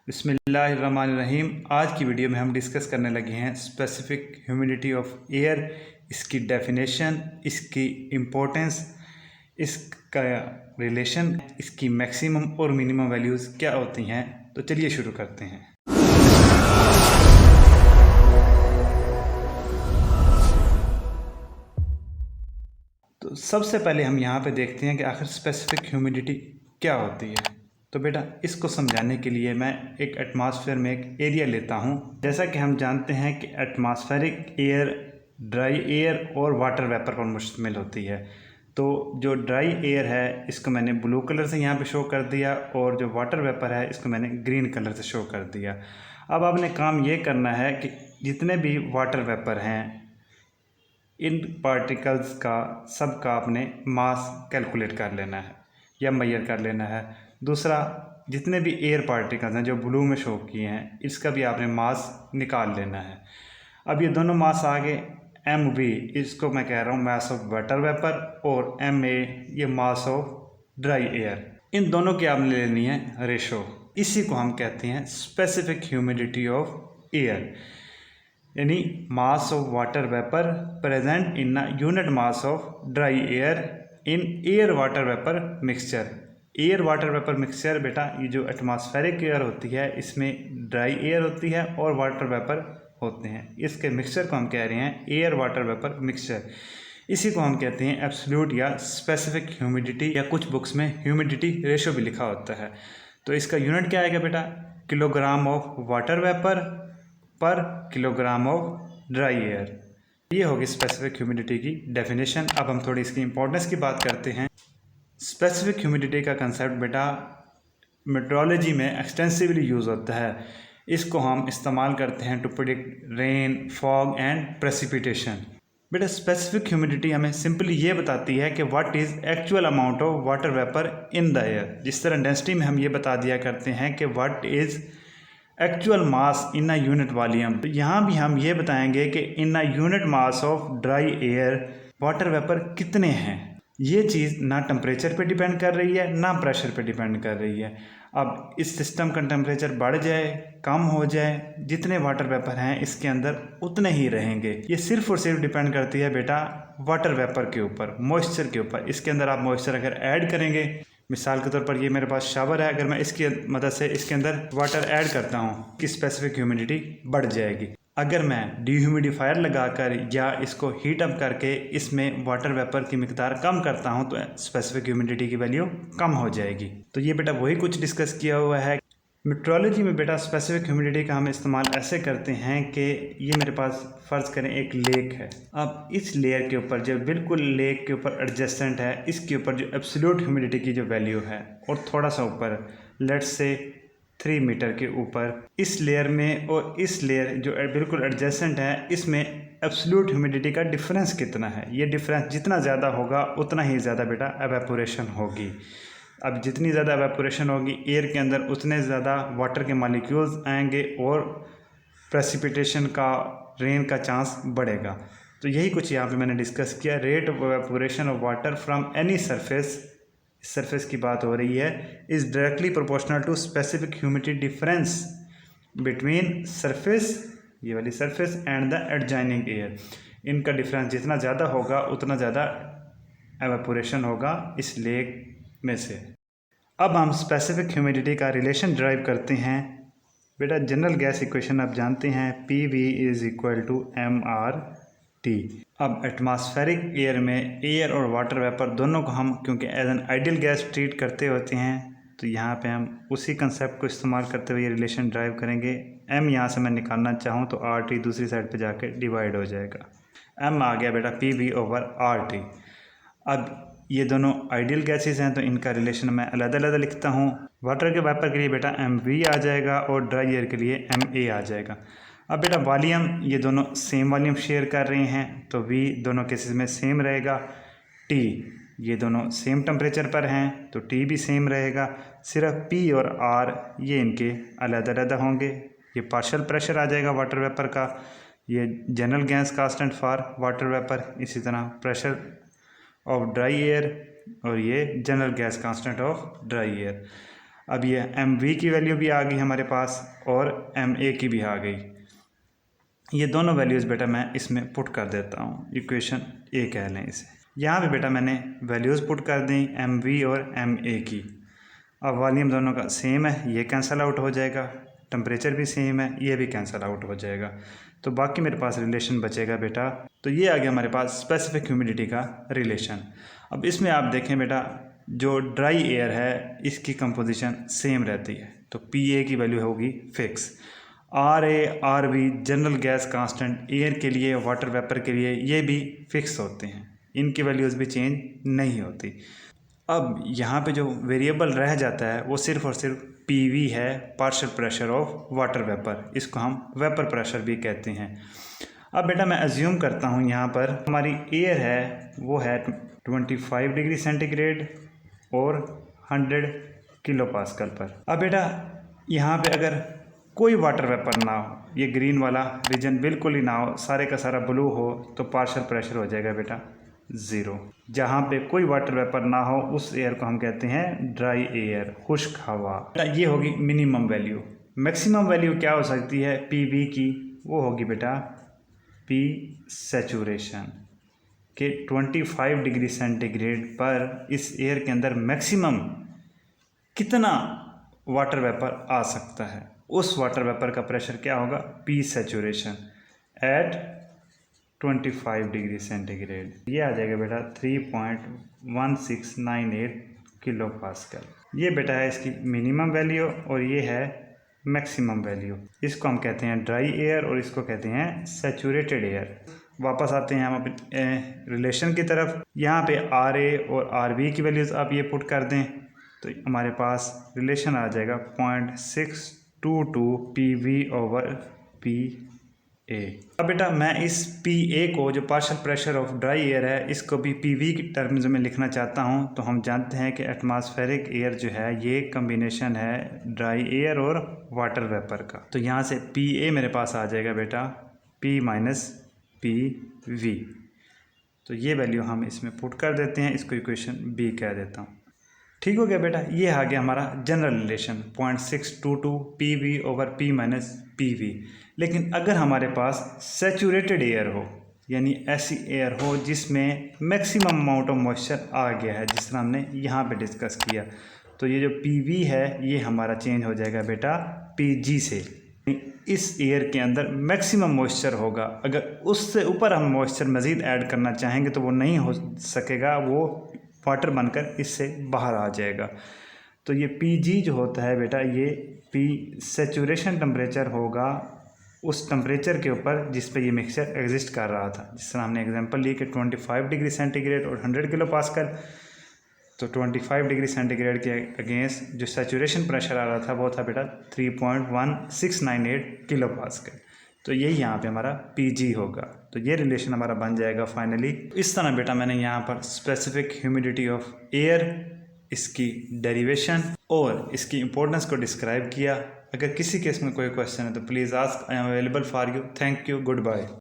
बिस्मिल्लाहिर्रहमानिर्रहीम। आज की वीडियो में हम डिस्कस करने लगे हैं स्पेसिफिक ह्यूमिडिटी ऑफ एयर, इसकी डेफिनेशन, इसकी इम्पोर्टेंस, इसका रिलेशन, इसकी मैक्सिमम और मिनिमम वैल्यूज़ क्या होती हैं। तो चलिए शुरू करते हैं। तो सबसे पहले हम यहाँ पे देखते हैं कि आखिर स्पेसिफिक ह्यूमिडिटी क्या होती है। तो बेटा इसको समझाने के लिए मैं एक एटमॉस्फेयर में एक एरिया लेता हूँ। जैसा कि हम जानते हैं कि एटमॉस्फेरिक एयर ड्राई एयर और वाटर वेपर पर मुश्तमिल होती है। तो जो ड्राई एयर है इसको मैंने ब्लू कलर से यहाँ पे शो कर दिया और जो वाटर वेपर है इसको मैंने ग्रीन कलर से शो कर दिया। अब आपने काम ये करना है कि जितने भी वाटर वेपर हैं इन पार्टिकल्स का सबका आपने मास कैलकुलेट कर लेना है या मेजर कर लेना है। दूसरा, जितने भी एयर पार्टिकल्स हैं जो ब्लू में शो किए हैं इसका भी आपने मास निकाल लेना है। अब ये दोनों मास आ गए। एम वी, इसको मैं कह रहा हूँ मास ऑफ वाटर वेपर, और एम ए ये मास ऑफ ड्राई एयर। इन दोनों की आपने लेनी है रेशो। इसी को हम कहते हैं स्पेसिफिक ह्यूमिडिटी ऑफ एयर, यानी mass of water vapour present in a unit mass of dry air in air water vapour mixture. Air water vapour mixture बेटा ये जो एटमॉस्फेरिक एयर होती है इसमें ड्राई एयर होती है और वाटर वेपर होते हैं। इसके मिक्सचर को हम कह रहे हैं एयर वाटर वेपर मिक्सचर। इसी को हम कहते हैं एब्सोल्यूट या स्पेसिफिक ह्यूमिडिटी, या कुछ बुक्स में ह्यूमिडिटी रेशो भी लिखा होता है। तो इसका यूनिट क्या आएगा बेटा? किलोग्राम ऑफ वाटर वेपर पर किलोग्राम ऑफ ड्राई एयर। ये होगी स्पेसिफिक ह्यूमिडिटी की डेफिनेशन। अब हम थोड़ी इसकी इंपॉर्टेंस की बात करते हैं। स्पेसिफिक ह्यूमिडिटी का कंसेप्ट बेटा मेट्रोलॉजी में एक्सटेंसिवली यूज़ होता है। इसको हम इस्तेमाल करते हैं to predict rain, fog and precipitation. बेटा स्पेसिफिक ह्यूमिडिटी हमें सिंपली ये बताती है कि what is actual amount of water vapour in the air. जिस तरह डेंसिटी में हम ये बता दिया करते हैं कि what is actual mass in a unit volume, तो यहाँ भी हम ये बताएंगे कि in a unit mass of dry air water vapour कितने हैं। ये चीज़ ना टेम्परेचर पे डिपेंड कर रही है ना प्रेशर पे डिपेंड कर रही है। अब इस सिस्टम का टेम्परेचर बढ़ जाए कम हो जाए, जितने वाटर वेपर हैं इसके अंदर उतने ही रहेंगे। ये सिर्फ और सिर्फ डिपेंड करती है बेटा वाटर वेपर के ऊपर, मॉइस्चर के ऊपर। इसके अंदर आप मॉइस्चर अगर ऐड करेंगे, मिसाल के तौर पर ये मेरे पास शावर है, अगर मैं इसकी मदद से इसके अंदर वाटर ऐड करता हूँ कि स्पेसिफिक ह्यूमिडिटी बढ़ जाएगी। अगर मैं डिह्यूमिडिफायर लगाकर या इसको हीट अप करके इसमें वाटर वेपर की मिकदार कम करता हूँ तो स्पेसिफिक ह्यूमिडिटी की वैल्यू कम हो जाएगी। तो ये बेटा वही कुछ डिस्कस किया हुआ है। मेट्रोलॉजी में बेटा स्पेसिफिक ह्यूमिडिटी का हम इस्तेमाल ऐसे करते हैं कि ये मेरे पास फ़र्ज़ करें एक लेक है। अब इस लेयर के ऊपर जो बिल्कुल लेक के ऊपर एडजेसेंट है, इसके ऊपर जो एब्सोल्यूट ह्यूमिडिटी की जो वैल्यू है और थोड़ा सा ऊपर, लेट्स से 3 मीटर के ऊपर, इस लेयर में और इस लेयर जो बिल्कुल एडजेसेंट है इसमें एब्सोल्यूट ह्यूमिडिटी का डिफरेंस कितना है। ये डिफरेंस जितना ज़्यादा होगा उतना ही ज़्यादा बेटा एवेपोरेशन होगी। अब जितनी ज़्यादा एवेपोरेशन होगी एयर के अंदर उतने ज़्यादा वाटर के मॉलिक्यूल्स आएंगे और प्रेसिपिटेशन का, रेन का चांस बढ़ेगा। तो यही कुछ यहाँ पे मैंने डिस्कस किया। Rate of evaporation of water from any surface की बात हो रही है, is directly proportional to specific humidity difference between surface, ये वाली surface, and the adjoining air. इनका डिफरेंस जितना ज़्यादा होगा उतना ज़्यादा एवेपोरेशन होगा इस लेक में से। अब हम स्पेसिफिक ह्यूमिडिटी का रिलेशन ड्राइव करते हैं। बेटा जनरल गैस इक्वेशन आप जानते हैं, P V is equal to M R T. अब एटमॉस्फेरिक एयर में एयर और वाटर वेपर दोनों को हम क्योंकि as an ideal gas treat करते होते हैं, तो यहाँ पे हम उसी कंसेप्ट को इस्तेमाल करते हुए ये रिलेशन ड्राइव करेंगे। एम यहाँ से मैं निकालना चाहूँ तो आर टी दूसरी साइड पे जाके डिवाइड हो जाएगा। एम आ गया बेटा P V over are T. अब ये दोनों आइडियल गैसेस हैं तो इनका रिलेशन मैं अलग-अलग लिखता हूँ। वाटर के वेपर के लिए बेटा एम वी आ जाएगा और ड्राई एयर के लिए एम ए आ जाएगा। अब बेटा वॉल्यूम, ये दोनों सेम वॉल्यूम शेयर कर रहे हैं तो वी दोनों केसेस में सेम रहेगा। टी, ये दोनों सेम टेम्परेचर पर हैं तो टी भी सेम रहेगा। सिर्फ पी और आर ये इनके अलग-अलग होंगे। ये पार्शियल प्रेशर आ जाएगा वाटर वेपर का, ये general gas constant for water vapour. इसी तरह प्रेशर ऑफ ड्राई एयर और ये general gas constant of dry air. अब ये mv की वैल्यू भी आ गई हमारे पास और ma की भी आ गई। ये दोनों वैल्यूज़ बेटा मैं इसमें पुट कर देता हूँ, इक्वेशन ए कह लें इसे। यहाँ पे बेटा मैंने वैल्यूज़ पुट कर दी mv और ma की। अब वॉल्यूम दोनों का सेम है, ये कैंसिल आउट हो जाएगा, टेम्परेचर भी सेम है, ये भी कैंसिल आउट हो जाएगा। तो बाकी मेरे पास रिलेशन बचेगा बेटा। तो ये आ गया हमारे पास स्पेसिफिक ह्यूमिडिटी का रिलेशन। अब इसमें आप देखें बेटा, जो ड्राई एयर है इसकी कंपोजिशन सेम रहती है, तो Pa की वैल्यू होगी fix. RA, RB general gas constant air के लिए, वाटर वेपर के लिए ये भी फिक्स होते हैं, इनकी वैल्यूज़ भी चेंज नहीं होती। अब यहाँ पे जो वेरिएबल रह जाता है वो सिर्फ़ और सिर्फ PV है, partial pressure of water vapour, इसको हम वेपर प्रेशर भी कहते हैं। अब बेटा मैं अज्यूम करता हूँ यहाँ पर हमारी एयर है वो है 25 डिग्री सेंटीग्रेड और 100 किलो पास्कल पर। अब बेटा यहाँ पे अगर कोई वाटर वेपर ना हो, ये ग्रीन वाला रीजन बिल्कुल ही ना हो, सारे का सारा ब्लू हो, तो पार्शियल प्रेशर हो जाएगा बेटा 0। जहाँ पे कोई वाटर वेपर ना हो उस एयर को हम कहते हैं ड्राई एयर, खुश्क हवा। ये होगी मिनिमम वैल्यू। मैक्सिमम वैल्यू क्या हो सकती है PV की, वो होगी बेटा P सैचुरेशन के 25 डिग्री सेंटीग्रेड पर इस एयर के अंदर मैक्सिमम कितना वाटर वेपर आ सकता है, उस वाटर वेपर का प्रेशर क्या होगा P saturation at 25 degree centigrade. ये आ जाएगा बेटा 3.1698 किलो पास्कल। ये बेटा है इसकी मिनिमम वैल्यू और ये है मैक्सिमम वैल्यू। इसको हम कहते हैं ड्राई एयर और इसको कहते हैं सैचुरेटेड एयर। वापस आते हैं हम अपने रिलेशन की तरफ। यहाँ पे RA और RB की वैल्यूज़ आप ये पुट कर दें तो हमारे पास रिलेशन आ जाएगा 0.622 PV/PA। अब बेटा मैं इस PA को, जो partial pressure of dry air है, इसको भी PV की टर्म्स में लिखना चाहता हूँ। तो हम जानते हैं कि एटमॉस्फेरिक एयर जो है ये कम्बिनेशन है ड्राई एयर और वाटर वेपर का। तो यहाँ से PA मेरे पास आ जाएगा बेटा P माइनस PV। तो ये वैल्यू हम इसमें पुट कर देते हैं, इसको इक्वेशन B कह देता हूँ। ठीक हो गया बेटा, ये आ गया हमारा general relation 0.622 PV/P minus PV। लेकिन अगर हमारे पास सैचुरेटेड एयर हो, यानी ऐसी एयर हो जिसमें मैक्सिमम अमाउंट ऑफ मॉइस्चर आ गया है, जिस तरह हमने यहाँ पे डिस्कस किया, तो ये जो PV है ये हमारा चेंज हो जाएगा बेटा PG से। इस एयर के अंदर मैक्सिमम मॉइस्चर होगा, अगर उससे ऊपर हम मॉइस्चर मज़ीद ऐड करना चाहेंगे तो वो नहीं हो सकेगा, वो वाटर बनकर इससे बाहर आ जाएगा। तो ये PG जो होता है बेटा, ये P सैचुरेशन टेम्परेचर होगा उस टेम्परेचर के ऊपर जिस पे ये मिक्सचर एग्जिस्ट कर रहा था। जिस तरह हमने एग्जांपल ली कि 25 डिग्री सेंटीग्रेड और 100 किलो पास्कल, तो 25 डिग्री सेंटीग्रेड के अगेंस्ट जो सैचुरेशन प्रेशर आ रहा था वो था बेटा 3.1698 किलो पास्कल। तो यही यहाँ पे हमारा PG होगा। तो ये रिलेशन हमारा बन जाएगा फाइनली। इस तरह बेटा मैंने यहाँ पर स्पेसिफिक ह्यूमिडिटी ऑफ एयर, इसकी डेरिवेशन और इसकी इंपॉर्टेंस को डिस्क्राइब किया। अगर किसी केस में कोई क्वेश्चन है तो please ask, I am available for you. Thank you, good bye.